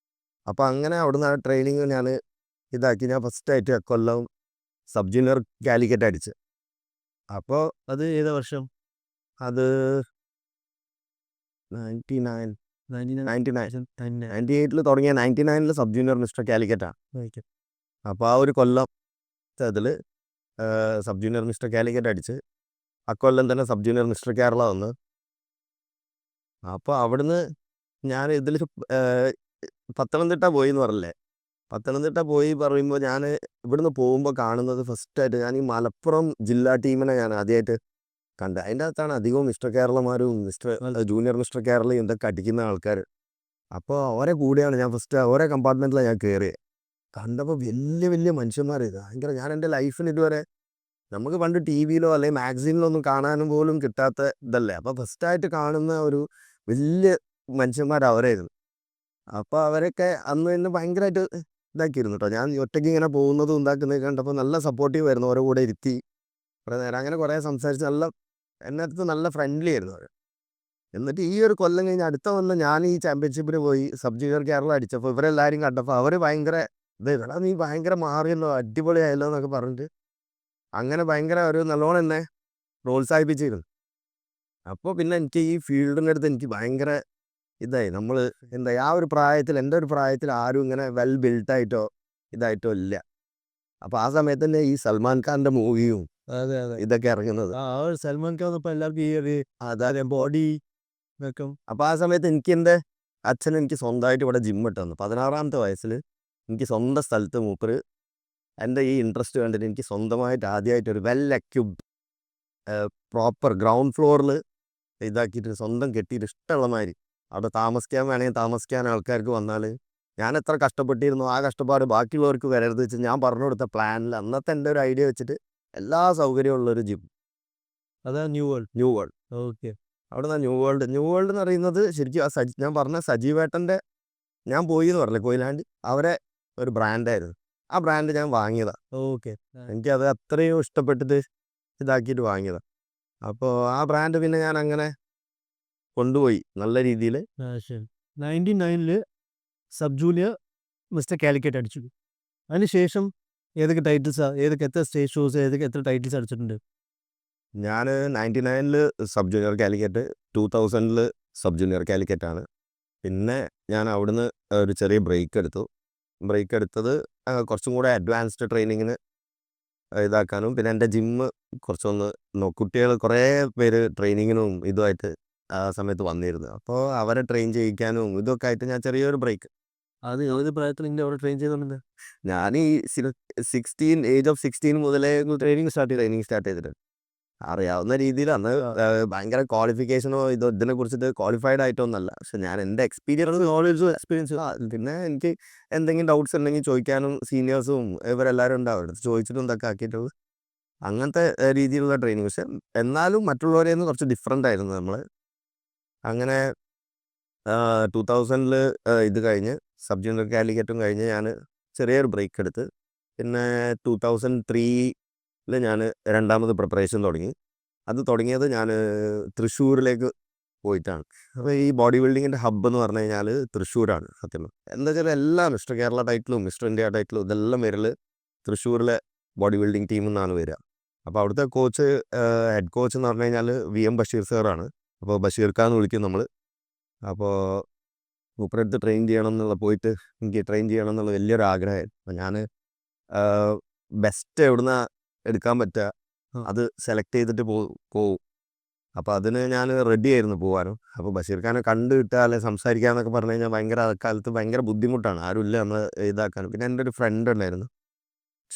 അപ്പോൾ അങ്ങനെ അവിടെ നിന്ന് ആ ട്രെയിനിങ് ഞാൻ ഇതാക്കി. ഞാൻ ഫസ്റ്റായിട്ട് കൊല്ലം സബ് ജൂനിയർ കാലിക്കറ്റ് അടിച്ച്. അപ്പോൾ അത് ഏതാ വർഷം? അത് 98 തുടങ്ങിയ 99 സബ് ജൂനിയർ മിസ്റ്റർ കാലിക്കറ്റാണ്. അപ്പോൾ ആ ഒരു കൊല്ലം അതിൽ സബ് ജൂനിയർ മിസ്റ്റർ കാലിക്കറ്റ് അടിച്ച് അക്കൊല്ലം തന്നെ സബ് ജൂനിയർ മിസ്റ്റർ കേരള വന്ന്. അപ്പോൾ അവിടുന്ന് ഞാൻ ഇതിൽ പത്തനംതിട്ട പോയി എന്ന് പറഞ്ഞില്ലേ, പത്തനംതിട്ട പോയി പറയുമ്പോൾ ഞാൻ ഇവിടുന്ന് പോകുമ്പോൾ കാണുന്നത് ഫസ്റ്റായിട്ട് ഞാൻ ഈ മലപ്പുറം ജില്ലാ ടീമിനെ ഞാൻ ആദ്യമായിട്ട് കണ്ടത്. അതിൻ്റെ അകത്താണ് അധികവും മിസ്റ്റർ കേരളമാരും ജൂനിയർ മിസ്റ്റർ കേരളയും ഇതൊക്കെ അടിക്കുന്ന ആൾക്കാർ. അപ്പോൾ അവരെ കൂടെയാണ് ഞാൻ ഫസ്റ്റ് ഓരോ കമ്പാർട്ട്മെൻറ്റിലാണ് ഞാൻ കയറിയത്. കണ്ടപ്പോൾ വലിയ വലിയ മനുഷ്യന്മാർ, ഭയങ്കര, ഞാൻ എൻ്റെ ലൈഫിന് ഇതുവരെ നമുക്ക് പണ്ട് ടി വിയിലോ അല്ലെങ്കിൽ മാഗസീനിലോ ഒന്നും കാണാനും പോലും കിട്ടാത്ത ഇതല്ലേ. അപ്പോൾ ഫസ്റ്റായിട്ട് കാണുന്ന ഒരു വലിയ മനുഷ്യന്മാർ അവരായിരുന്നു. അപ്പോൾ അവരൊക്കെ അന്ന് എന്നെ ഭയങ്കരമായിട്ട് ഇതാക്കിയിരുന്നു കേട്ടോ. ഞാൻ ഒറ്റയ്ക്ക് ഇങ്ങനെ പോകുന്നതും ഉണ്ടാക്കുന്നതൊക്കെ കണ്ടപ്പോൾ നല്ല സപ്പോർട്ടീവ് ആയിരുന്നു. ഓരോ കൂടെ ഇരുത്തി കുറേ നേരം അങ്ങനെ കുറേ സംസാരിച്ച് എൻ്റെ അടുത്ത് നല്ല ഫ്രണ്ട്ലി ആയിരുന്നു അവർ. എന്നിട്ട് ഈ ഒരു കൊല്ലം കഴിഞ്ഞ് അടുത്ത കൊല്ലം ഞാൻ ഈ ചാമ്പ്യൻഷിപ്പിന് പോയി സബ് ജൂനിയർ കേരള അടിച്ചപ്പോൾ ഇവരെല്ലാവരും കണ്ടപ്പോൾ അവർ ഭയങ്കര ഇതായിരുന്നു, നീ ഭയങ്കര മാറിയല്ലോ, അടിപൊളിയായല്ലോ എന്നൊക്കെ പറഞ്ഞിട്ട് അങ്ങനെ ഭയങ്കര ഒരു നല്ലോണം എന്നെ പ്രോത്സാഹിപ്പിച്ചിരുന്നു. അപ്പോൾ പിന്നെ എനിക്ക് ഈ ഫീൽഡിൻ്റെ അടുത്ത് എനിക്ക് ഭയങ്കര ഇതായി. നമ്മൾ എന്താ ആ ഒരു പ്രായത്തിൽ, എൻ്റെ ഒരു പ്രായത്തിൽ ആരും ഇങ്ങനെ വെൽ ബിൽട്ടായിട്ടോ ഇതായിട്ടോ ഇല്ല. അപ്പോൾ ആ സമയത്ത് തന്നെ ഈ സൽമാൻ ഖാൻ്റെ മൂവിയും അതെ ഇതൊക്കെ ഇറങ്ങുന്നത്. സൽമാൻ ഖാൻ വന്നപ്പോൾ എല്ലാവർക്കും ഈ ഒരു അതായത് ബോഡി വെക്കും. അപ്പോൾ ആ സമയത്ത് എൻ്റെ അച്ഛൻ എനിക്ക് സ്വന്തമായിട്ട് ഇവിടെ ജിം ഇട്ട് തന്നു. 16-ാമത്തെ വയസ്സിൽ എനിക്ക് സ്വന്തം സ്ഥലത്ത് മൂപ്പര് എൻ്റെ ഈ ഇൻട്രസ്റ്റ് കണ്ടിട്ട് എനിക്ക് സ്വന്തമായിട്ട് ആദ്യമായിട്ടൊരു വെൽ എക്യുപ്ഡ് പ്രോപ്പർ ഗ്രൗണ്ട് ഫ്ലോറിൽ ഇതാക്കിയിട്ട് സ്വന്തം കെട്ടിയിട്ട് ഇഷ്ടമുള്ള മാതിരി അവിടെ താമസിക്കാൻ വേണമെങ്കിൽ താമസിക്കാൻ ആൾക്കാർക്ക് വന്നാൽ ഞാൻ എത്ര കഷ്ടപ്പെട്ടിരുന്നു ആ കഷ്ടപ്പാട് ബാക്കിയുള്ളവർക്ക് വരരുത് വെച്ച് ഞാൻ പറഞ്ഞു കൊടുത്ത പ്ലാനിൽ അന്നത്തെ എൻ്റെ ഒരു ഐഡിയ വെച്ചിട്ട് എല്ലാ സൗകര്യമുള്ളൊരു ജിം. അതാ ന്യൂ വേൾഡ്. ഓക്കെ. അവിടെ നിന്ന് ന്യൂ വേൾഡ് എന്ന് പറയുന്നത് ശരിക്കും ഞാൻ പറഞ്ഞ സജീവേട്ടൻ്റെ ഞാൻ പോയി എന്ന് പറഞ്ഞില്ല, കൊയിലാണ്ടി അവരെ ഒരു ബ്രാൻഡായിരുന്നു. ആ ബ്രാൻഡ് ഞാൻ വാങ്ങിയതാണ്. ഓക്കെ. എനിക്കത് അത്രയും ഇഷ്ടപ്പെട്ടിട്ട് ഇതാക്കിയിട്ട് വാങ്ങിയതാണ്. അപ്പോൾ ആ ബ്രാൻഡ് പിന്നെ ഞാൻ അങ്ങനെ കൊണ്ടുപോയി നല്ല രീതിയിൽ. ശരി. 99 സബ് ജൂനിയർ മിസ്റ്റർ കാലിക്കറ്റ് അടിച്ചു. അതിനുശേഷം ഏതൊക്കെ ടൈറ്റിൽസാണ്, ഏതൊക്കെ എത്ര സ്റ്റേജ് ഷോസ്, ഏതൊക്കെ എത്ര ടൈറ്റിൽസ് അടിച്ചിട്ടുണ്ട്? ഞാൻ 99 sub junior Calicut, 2000 sub junior കാലിക്കറ്റാണ്. പിന്നെ ഞാൻ അവിടുന്ന് ഒരു ചെറിയ ബ്രേക്ക് എടുത്തു. ബ്രേക്ക് എടുത്തത് കുറച്ചും കൂടെ അഡ്വാൻസ്ഡ് ട്രെയിനിങ്ങിന് ഇതാക്കാനും, പിന്നെ എൻ്റെ ജിമ്മ് കുറച്ചൊന്ന് കുട്ടികൾ കുറേ പേര് ട്രെയിനിങ്ങിനും ഇതുമായിട്ട് ആ സമയത്ത് വന്നിരുന്നു. അപ്പോൾ അവരെ ട്രെയിൻ ചെയ്യിക്കാനും ഇതൊക്കെ ആയിട്ട് ഞാൻ ചെറിയൊരു ബ്രേക്ക്. അത് ഏത് പ്രായത്തിൽ നിങ്ങൾ അവിടെ ട്രെയിൻ ചെയ്തിട്ടുണ്ട്? ഞാൻ ഈ 16 മുതലേ ട്രെയിനിങ് സ്റ്റാർട്ട് ചെയ്തിട്ട് അറിയാവുന്ന രീതിയിൽ അന്ന് ഭയങ്കര ക്വാളിഫിക്കേഷനോ ഇതിനെ കുറിച്ചിട്ട് ക്വാളിഫൈഡ് ആയിട്ടൊന്നല്ല. പക്ഷെ ഞാൻ എൻ്റെ എക്സ്പീരിയൻസ്, നോളജും എക്സ്പീരിയൻസും. പിന്നെ എനിക്ക് എന്തെങ്കിലും ഡൗട്ട്സ് ഉണ്ടെങ്കിൽ ചോദിക്കാനും സീനിയേഴ്സും ഇവരെല്ലാവരും ഉണ്ടാവും, ചോദിച്ചിട്ടും ഇതൊക്കെ ആക്കിയിട്ട് അങ്ങനത്തെ രീതിയിലുള്ള ട്രെയിനിങ്. പക്ഷെ എന്നാലും മറ്റുള്ളവരെ നിന്ന് കുറച്ച് ഡിഫറെൻ്റ് ആയിരുന്നു നമ്മൾ. അങ്ങനെ 2000 ഇത് കഴിഞ്ഞ് സബ് ജൂനിയർ കാലിക്കറ്റും കഴിഞ്ഞ് ഞാൻ ചെറിയൊരു ബ്രേക്ക് എടുത്ത്. പിന്നെ 2003 ഞാൻ രണ്ടാമത് പ്രിപ്പറേഷൻ തുടങ്ങി. അത് തുടങ്ങിയത് ഞാൻ തൃശ്ശൂരിലേക്ക് പോയിട്ടാണ്. അപ്പോൾ ഈ ബോഡി ബിൽഡിങ്ങിൻ്റെ ഹബ്ബ് എന്ന് പറഞ്ഞു കഴിഞ്ഞാൽ തൃശ്ശൂരാണ് സത്യം. എന്താ വെച്ചാൽ എല്ലാ മിസ്റ്റർ കേരള ടൈറ്റിലും മിസ്റ്റർ ഇന്ത്യ ടൈറ്റിലും ഇതെല്ലാം വരൽ തൃശ്ശൂരിലെ ബോഡി ബിൽഡിംഗ് ടീമിൽ നിന്നാണ് വരിക. അപ്പോൾ അവിടുത്തെ കോച്ച്, ഹെഡ് കോച്ച് എന്ന് പറഞ്ഞു കഴിഞ്ഞാൽ VM ബഷീർ സാറാണ്. അപ്പോൾ ബഷീർ ഖാൻ വിളിക്കും നമ്മൾ. അപ്പോൾ മൂപ്പരടുത്ത് ട്രെയിൻ ചെയ്യണം എന്നുള്ള, പോയിട്ട് എനിക്ക് ട്രെയിൻ ചെയ്യണം എന്നുള്ള വലിയൊരു ആഗ്രഹമായിരുന്നു. അപ്പോൾ ഞാൻ ബെസ്റ്റ് എവിടുന്ന എടുക്കാൻ പറ്റുക അത് സെലക്ട് ചെയ്തിട്ട് പോവും. അപ്പോൾ അതിന് ഞാൻ റെഡി ആയിരുന്നു പോകാനും. അപ്പോൾ ബഷീർ ഖാനെ കണ്ടു കിട്ടുക, അല്ലെങ്കിൽ സംസാരിക്കുക എന്നൊക്കെ പറഞ്ഞു കഴിഞ്ഞാൽ ഭയങ്കര കാലത്ത് ഭയങ്കര ബുദ്ധിമുട്ടാണ്, ആരുമില്ല നമ്മൾ ഇതാക്കാനും. പിന്നെ എൻ്റെ ഒരു ഫ്രണ്ട് ഉണ്ടായിരുന്നു,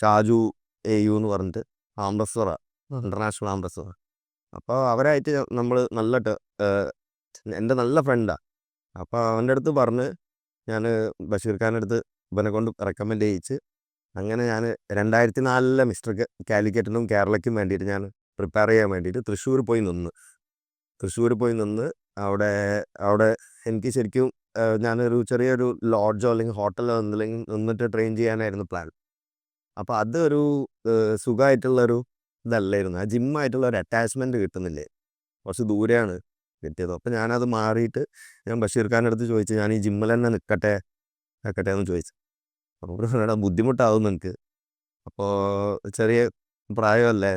ഷാജു AU എന്ന് പറഞ്ഞിട്ട്, ആംബസഡറാണ്, ഇൻ്റർനാഷണൽ ആംബസഡർ. അപ്പോൾ അവരായിട്ട് നമ്മൾ നല്ല എൻ്റെ നല്ല ഫ്രണ്ടാണ്. അപ്പോൾ അവൻ്റെ അടുത്ത് പറഞ്ഞ് ഞാൻ ബഷീർ ഖാൻ്റെ അടുത്ത് ഇവനെ കൊണ്ട് റെക്കമെൻഡ് ചെയ്യിച്ച്, അങ്ങനെ ഞാൻ 2004 മിസ്റ്റർ കാലിക്കറ്റിനും കേരളയ്ക്കും വേണ്ടിയിട്ട് ഞാൻ പ്രിപ്പയർ ചെയ്യാൻ വേണ്ടിയിട്ട് തൃശ്ശൂർ പോയി നിന്ന് അവിടെ എനിക്ക് ശരിക്കും ഞാനൊരു ചെറിയൊരു ലോഡ്ജോ അല്ലെങ്കിൽ ഹോട്ടലോ എന്തെങ്കിലും നിന്നിട്ട് ട്രെയിൻ ചെയ്യാനായിരുന്നു പ്ലാൻ. അപ്പോൾ അതൊരു സുഖമായിട്ടുള്ളൊരു ഇതല്ലായിരുന്നു. ആ ജിമ്മായിട്ടുള്ള ഒരു അറ്റാച്ച്മെൻറ്റ് കിട്ടുന്നില്ലേ, കുറച്ച് ദൂരെയാണ് കിട്ടിയത്. അപ്പോൾ ഞാനത് മാറിയിട്ട് ഞാൻ ബഷീർ ഖാൻ്റെ അടുത്ത് ചോദിച്ചു, ഞാൻ ഈ ജിമ്മിൽ തന്നെ നിൽക്കട്ടെ എന്ന് ചോദിച്ചു. അപ്പോൾ ബുദ്ധിമുട്ടാവും എനിക്ക്, അപ്പോൾ ചെറിയ പ്രായമല്ലേ,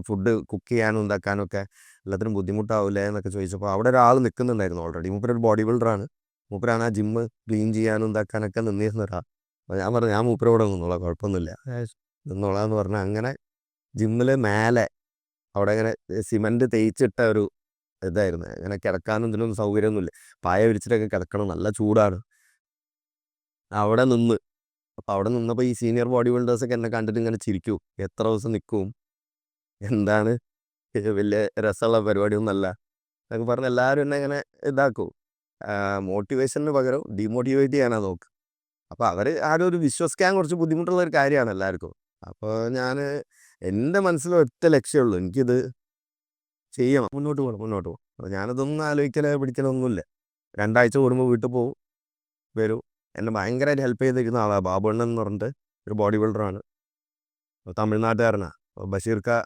ഫുഡ് കുക്ക് ചെയ്യാനും ഉണ്ടാക്കാനും ഒക്കെ എല്ലാത്തിനും ബുദ്ധിമുട്ടാവില്ലേ എന്നൊക്കെ ചോദിച്ചപ്പോൾ അവിടെ ഒരാൾ നിൽക്കുന്നുണ്ടായിരുന്നു. Already മൂപ്പരൊരു body ബിൽഡറാണ്. മൂപ്പരാണ് ആ ജിമ്മ് ക്ലീൻ ചെയ്യാനും ഉണ്ടാക്കാനൊക്കെ നിന്നിരുന്ന ഒരാൾ. അപ്പോൾ ഞാൻ പറഞ്ഞു, ഞാൻ മൂപ്പരോടെ നിന്നോളാം, കുഴപ്പമൊന്നുമില്ല, നിന്നോളാന്ന് പറഞ്ഞാൽ അങ്ങനെ ജിമ്മിൽ മേലെ അവിടെ ഇങ്ങനെ സിമൻറ്റ് തേച്ചിട്ട ഒരു ഇതായിരുന്നു. അങ്ങനെ കിടക്കാനും ഇതിനൊന്നും സൗകര്യമൊന്നുമില്ല, പായ വിരിച്ചിട്ടൊക്കെ കിടക്കണം, നല്ല ചൂടാണ്. അവിടെ നിന്ന്, അപ്പോൾ അവിടെ നിന്നപ്പോൾ ഈ സീനിയർ ബോഡി ബിൽഡേഴ്സൊക്കെ എന്നെ കണ്ടിട്ട് ഇങ്ങനെ ചിരിക്കും, എത്ര ദിവസം നിൽക്കും, എന്താണ് വലിയ രസമുള്ള പരിപാടിയൊന്നുമല്ല എന്നൊക്കെ പറഞ്ഞ് എല്ലാവരും എന്നെ ഇങ്ങനെ ഇതാക്കും. മോട്ടിവേഷന് പകരം ഡീമോട്ടിവേറ്റ് ചെയ്യാനാണ് നോക്കുക. അപ്പോൾ അവർ ആരും ഒരു വിശ്വസിക്കാൻ കുറച്ച് ബുദ്ധിമുട്ടുള്ള ഒരു കാര്യമാണ് എല്ലാവർക്കും. അപ്പോൾ ഞാൻ എൻ്റെ മനസ്സിൽ ഒറ്റ ലക്ഷ്യമുള്ളൂ, എനിക്കിത് ചെയ്യണം, മുന്നോട്ട് പോകണം. അപ്പോൾ ഞാനതൊന്നും പിടിക്കലൊന്നുമില്ല. 2 ആഴ്ച കൂടുമ്പോൾ വീട്ടിൽ പോകും, വരും. എന്നെ ഭയങ്കരമായിട്ട് ഹെൽപ്പ് ചെയ്തിരിക്കുന്ന ആളാണ് ബാബുണ്ണൻ എന്ന് പറഞ്ഞിട്ട്, ഒരു ബോഡി ബിൽഡറാണ്, തമിഴ്നാട്ടുകാരനാണ്. ബഷീർ ഖാൻ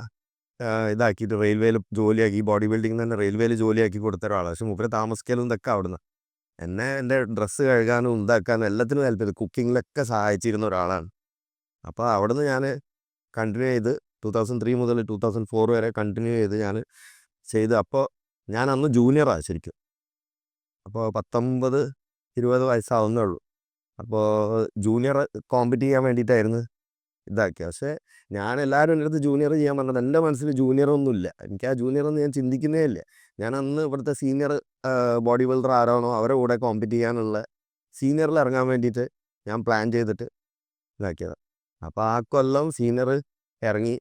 ഇതാക്കിയിട്ട് റെയിൽവേയിൽ ജോലിയാക്കി, ഈ ബോഡി ബിൽഡിംഗ് തന്നെ റെയിൽവേയിൽ ജോലിയാക്കി കൊടുത്ത ഒരാളാണ്. പക്ഷെ മൂപ്പര് താമസിക്കലും ഇതൊക്കെ അവിടുന്ന്. എന്നെ എൻ്റെ ഡ്രസ്സ് കഴുകാനും ഉണ്ടാക്കാനും എല്ലാത്തിനും ഹെൽപ്പ് ചെയ്ത്, കുക്കിങ്ങിലൊക്കെ സഹായിച്ചിരുന്ന ഒരാളാണ്. അപ്പോൾ അവിടുന്ന് ഞാൻ കണ്ടിന്യൂ ചെയ്ത് 2003 മുതൽ 2004 വരെ കണ്ടിന്യൂ ചെയ്ത് ഞാൻ ചെയ്ത്. അപ്പോൾ ഞാൻ അന്ന് ജൂനിയറാണ് ശരിക്കും. അപ്പോൾ 19-20 വയസ്സാവുന്നേ ഉള്ളൂ. അപ്പോൾ ജൂനിയർ കോമ്പറ്റ് ചെയ്യാൻ വേണ്ടിയിട്ടായിരുന്നു ഇതാക്കിയത്. പക്ഷേ ഞാൻ എല്ലാവരും എൻ്റെ അടുത്ത് ജൂനിയർ ചെയ്യാൻ പറഞ്ഞത്, എൻ്റെ മനസ്സിൽ ജൂനിയറൊന്നുമില്ല, എനിക്ക് ആ ജൂനിയറൊന്നും ഞാൻ ചിന്തിക്കുന്നേ ഇല്ല. ഞാൻ അന്ന് ഇവിടുത്തെ സീനിയർ ബോഡി ബിൽഡർ ആരാണോ അവരുടെ കൂടെ കോമ്പറ്റ് ചെയ്യാനുള്ള സീനിയറിൽ ഇറങ്ങാൻ വേണ്ടിയിട്ട് ഞാൻ പ്ലാൻ ചെയ്തിട്ട് ഇതാക്കിയതാണ്. അപ്പോൾ ആ കൊല്ലം സീനിയർ ഇറങ്ങി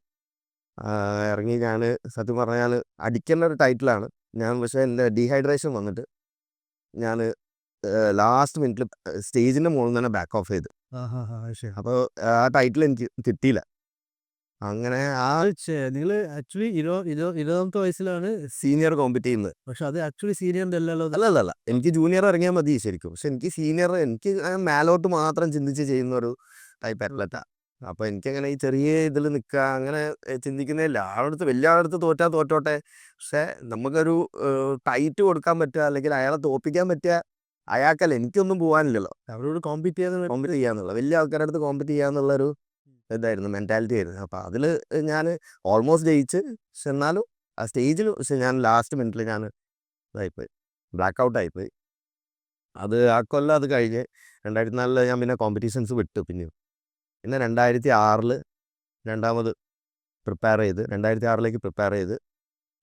ഞാൻ സത്യം പറഞ്ഞാൽ അടിക്കേണ്ട ഒരു ടൈറ്റിലാണ് ഞാൻ. പക്ഷേ എൻ്റെ ഡീഹൈഡ്രേഷൻ വന്നിട്ട് ഞാൻ ലാസ്റ്റ് മിനിറ്റിൽ സ്റ്റേജിൻ്റെ മുകളിൽ തന്നെ ബാക്ക് ഓഫ് ചെയ്ത്. അപ്പോൾ ആ ടൈറ്റിൽ എനിക്ക് കിട്ടിയില്ല. അങ്ങനെ ആ നിങ്ങൾ ആക്ച്വലി 20ാമത്തെ വയസ്സിലാണ്, സീനിയർ കോമ്പറ്റ് ചെയ്യുന്നത്. പക്ഷെ അത് ആക്ച്വലി സീനിയറിന്റെ അല്ലല്ലോ അത്. അല്ല എനിക്ക് ജൂനിയർ ഇറങ്ങിയാൽ മതി ശരിക്കും. പക്ഷെ എനിക്ക് സീനിയർ, എനിക്ക് മേലോട്ട് മാത്രം ചിന്തിച്ച് ചെയ്യുന്ന ഒരു ടൈപ്പ് അത്ലറ്റാണ്. അപ്പോൾ എനിക്കങ്ങനെ ഈ ചെറിയ ഇതിൽ നിൽക്കുക അങ്ങനെ ചിന്തിക്കുന്നില്ല. ആളടുത്ത് വലിയ ആളടുത്ത് തോറ്റോട്ടെ, പക്ഷെ നമുക്കൊരു ടൈറ്റ് കൊടുക്കാൻ പറ്റുക അല്ലെങ്കിൽ അയാളെ തോൽപ്പിക്കാൻ പറ്റുക അയാൾക്കല്ല, എനിക്കൊന്നും പോകാനില്ലല്ലോ. അവരോട് കോമ്പീറ്റ് ചെയ്യാൻ കോമ്പറ്റ് ചെയ്യാന്നുള്ള വലിയ ആൾക്കാരുടെ അടുത്ത് കോമ്പറ്റ് ചെയ്യാന്നുള്ളൊരു ഇതായിരുന്നു, മെൻറ്റാലിറ്റി ആയിരുന്നു. അപ്പോൾ അതിൽ ഞാൻ ഓൾമോസ്റ്റ് ജയിച്ച്. പക്ഷെ എന്നാലും ആ സ്റ്റേജിൽ പക്ഷെ ഞാൻ ലാസ്റ്റ് മിനിറ്റിൽ ഞാൻ ഇതായിപ്പോയി, ബ്ലാക്ക് ഔട്ട് ആയിപ്പോയി. അത് ആ കൊല്ലം അത് കഴിഞ്ഞ് 2004 ഞാൻ പിന്നെ കോമ്പറ്റീഷൻസ് വിട്ടു. പിന്നെ 2006 രണ്ടാമത് പ്രിപ്പയർ ചെയ്ത് 2006 പ്രിപ്പയർ ചെയ്ത്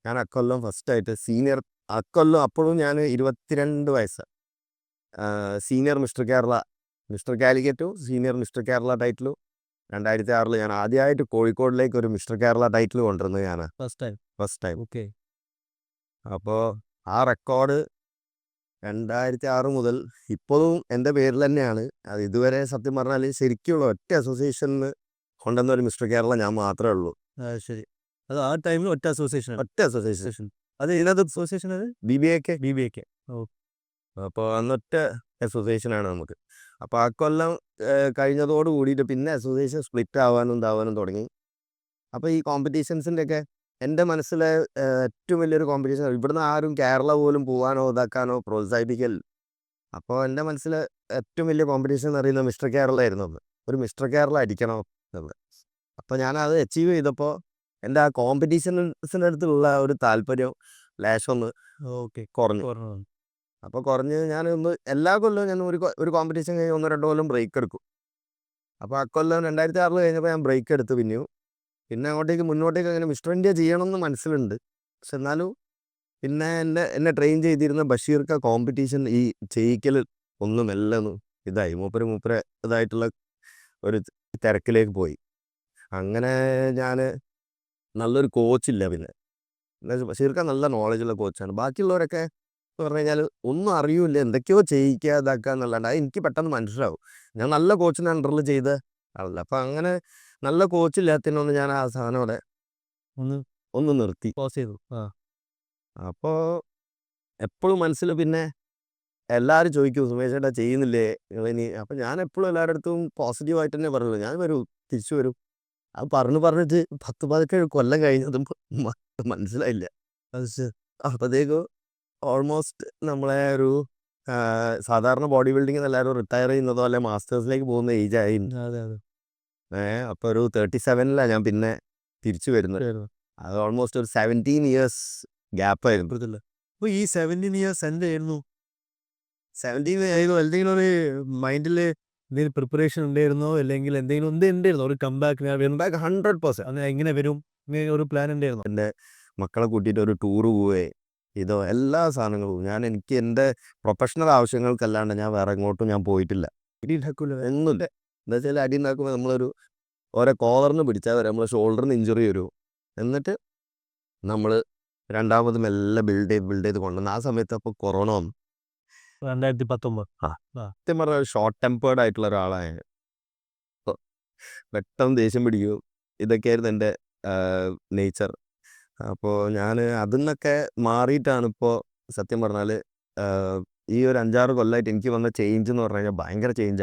ഞാൻ അക്കൊല്ലം ഫസ്റ്റായിട്ട് സീനിയർ, അക്കൊല്ലം അപ്പോഴും ഞാൻ 22 വയസ്സ്, സീനിയർ മിസ്റ്റർ കാലിക്കറ്റും സീനിയർ മിസ്റ്റർ കേരള ടൈറ്റിലും 2006 ഞാൻ ആദ്യമായിട്ട് കോഴിക്കോടിലേക്ക് ഒരു മിസ്റ്റർ കേരള ടൈറ്റിൽ കൊണ്ടുവരുന്നത് ഞാൻ ഫസ്റ്റ് ടൈം. ഓക്കെ. അപ്പോൾ ആ റെക്കോർഡ് 2006 മുതൽ ഇപ്പോഴും എൻ്റെ പേരിൽ തന്നെയാണ്. അത് ഇതുവരെ സത്യം പറഞ്ഞാൽ ശരിക്കുള്ള ഒറ്റ അസോസിയേഷനിൽ കൊണ്ടുവന്ന ഒരു മിസ്റ്റർ കേരള ഞാൻ മാത്രമേ ഉള്ളൂ. ശരി. അത് ആ ടൈമിൽ ഒറ്റ അസോസിയേഷൻ. ഒറ്റ അസോസിയേഷൻ. അത് ഇതിനകത്ത് അസോസിയേഷൻ അത് BBA. ഓ. അപ്പോൾ അന്നൊറ്റ അസോസിയേഷനാണ് നമുക്ക്. അപ്പോൾ ആ കൊല്ലം കഴിഞ്ഞതോട് കൂടിയിട്ട് പിന്നെ അസോസിയേഷൻ സ്പ്ലിറ്റ് ആവാനും ഇതാവാനും തുടങ്ങി. അപ്പോൾ ഈ കോമ്പറ്റീഷൻസിൻ്റെയൊക്കെ എൻ്റെ മനസ്സിലെ ഏറ്റവും വലിയൊരു കോമ്പറ്റീഷൻ, ഇവിടുന്ന് ആരും കേരള പോലും പോകാനോ ഇതാക്കാനോ പ്രോത്സാഹിപ്പിക്കൽ. അപ്പോൾ എൻ്റെ മനസ്സിൽ ഏറ്റവും വലിയ കോമ്പറ്റീഷൻ എന്ന് പറയുന്നത് മിസ്റ്റർ കേരള ആയിരുന്നു. ഒരു മിസ്റ്റർ കേരള അടിക്കണം എന്നുള്ളത്. അപ്പോൾ ഞാനത് അച്ചീവ് ചെയ്തപ്പോൾ എൻ്റെ ആ കോമ്പറ്റീഷൻസിൻ്റെ അടുത്തുള്ള ഒരു താല്പര്യം ലേശം ഒന്ന് കുറഞ്ഞു. അപ്പോൾ കുറഞ്ഞ് ഞാനൊന്ന് എല്ലാ കൊല്ലവും ഞാൻ ഒരു കോമ്പറ്റീഷൻ കഴിഞ്ഞ് 1-2 കൊല്ലം ബ്രേക്ക് എടുക്കും. അപ്പോൾ ആ കൊല്ലം 2006 കഴിഞ്ഞപ്പോൾ ഞാൻ ബ്രേക്ക് എടുത്ത്. പിന്നെ മുന്നോട്ടേക്ക് അങ്ങനെ മിസ്റ്റർ ഇന്ത്യ ചെയ്യണമെന്ന് മനസ്സിലുണ്ട്. പക്ഷെ എന്നാലും പിന്നെ എന്നെ ട്രെയിൻ ചെയ്തിരുന്ന ബഷീർക്ക കോമ്പറ്റീഷൻ ഈ ചെയ്യിക്കൽ ഒന്നും എല്ലാം ഒന്ന് ഇതായി, മൂപ്പര് ഇതായിട്ടുള്ള ഒരു തിരക്കിലേക്ക് പോയി. അങ്ങനെ ഞാൻ നല്ലൊരു കോച്ചില്ല. പിന്നെ ബഷീർക്ക നല്ല നോളജുള്ള കോച്ചാണ്. ബാക്കിയുള്ളവരൊക്കെ എന്ന് പറഞ്ഞു കഴിഞ്ഞാൽ ഒന്നും അറിയില്ല, എന്തൊക്കെയോ ചെയ്യിക്കുക ഇതാക്കുക എന്നുള്ളതാണ്. അത് എനിക്ക് പെട്ടെന്ന് മനസ്സിലാവും. ഞാൻ നല്ല കോച്ചിൻ്റെ അണ്ടറിൽ ചെയ്ത ആളല്ല. അപ്പം അങ്ങനെ നല്ല കോച്ചില്ലാത്തതിനൊന്ന് ഞാൻ ആ സാധനം അവിടെ ഒന്ന് നിർത്തി, പോസ് ചെയ്തു. അപ്പോൾ എപ്പോഴും മനസ്സിൽ പിന്നെ എല്ലാവരും ചോദിക്കും, സുമേഷ് ചേട്ടാ ചെയ്യുന്നില്ലേ നിങ്ങളിനി? അപ്പം ഞാൻ എപ്പോഴും എല്ലാവരുടെ അടുത്തും പോസിറ്റീവായിട്ട് തന്നെ പറയുള്ളൂ, ഞാൻ തിരിച്ചു വരും. അത് പറഞ്ഞിട്ട് 10-17 കൊല്ലം കഴിഞ്ഞതും മനസ്സിലായില്ല. അപ്പോഴത്തേക്കും ഓൾമോസ്റ്റ് നമ്മളെ ഒരു സാധാരണ ബോഡി ബിൽഡിങ്ങിൽ എല്ലാവരും റിട്ടയർ ചെയ്യുന്നതോ അല്ലെ മാസ്റ്റേഴ്സിലേക്ക് പോകുന്ന ഏജായി. അപ്പോൾ ഒരു 37 ഞാൻ പിന്നെ തിരിച്ചു വരുന്നത്. അത് ഓൾമോസ്റ്റ് ഒരു 17 years ഗ്യാപ്പായിരുന്നു. അപ്പോൾ ഈ 17 years എന്തായിരുന്നു? 17 ആയിരുന്നു എന്തെങ്കിലും ഒരു മൈൻഡിൽ എന്തെങ്കിലും പ്രിപ്പറേഷൻ ഉണ്ടായിരുന്നോ, അല്ലെങ്കിൽ എന്തെങ്കിലും ഉണ്ടായിരുന്നോ ഒരു കംബാക്ക് 100%? അങ്ങനെ എങ്ങനെ വരും ഒരു പ്ലാൻ ഉണ്ടായിരുന്നോ? എൻ്റെ മക്കളെ കൂട്ടിയിട്ട് ഒരു ടൂറ് പോവേ ഇതോ എല്ലാ സാധനങ്ങളും എനിക്ക് എൻ്റെ പ്രൊഫഷണൽ ആവശ്യങ്ങൾക്കല്ലാണ്ട് ഞാൻ വേറെ എങ്ങോട്ടും ഞാൻ പോയിട്ടില്ല. ഒന്നുമില്ല. എന്താ വെച്ചാൽ അടി ഉണ്ടാക്കുമ്പോൾ നമ്മളൊരു ഓരോ കോളറിന് പിടിച്ചാൽ വരെ നമ്മൾ ഷോൾഡറിന് ഇഞ്ചുറി വരും. എന്നിട്ട് നമ്മൾ രണ്ടാമത് മെല്ലെ ബിൽഡ് ചെയ്ത് കൊണ്ടുവന്ന്. ആ സമയത്ത് അപ്പോൾ കൊറോണ വന്നു. 2019. സത്യം പറഞ്ഞാൽ ഷോർട്ട് ടെമ്പേർഡ് ആയിട്ടുള്ള ഒരാളാണ്. പെട്ടെന്ന് ദേഷ്യം പിടിക്കും. ഇതൊക്കെയായിരുന്നു എൻ്റെ നേച്ചർ. അപ്പോൾ ഞാൻ അതിൽ നിന്നൊക്കെ മാറിയിട്ടാണ് ഇപ്പോൾ സത്യം പറഞ്ഞാൽ ഈ ഒരു 5-6 കൊല്ലമായിട്ട് എനിക്ക് വന്ന ചേഞ്ച് എന്ന് പറഞ്ഞു കഴിഞ്ഞാൽ ഭയങ്കര ചേഞ്ചാണ്.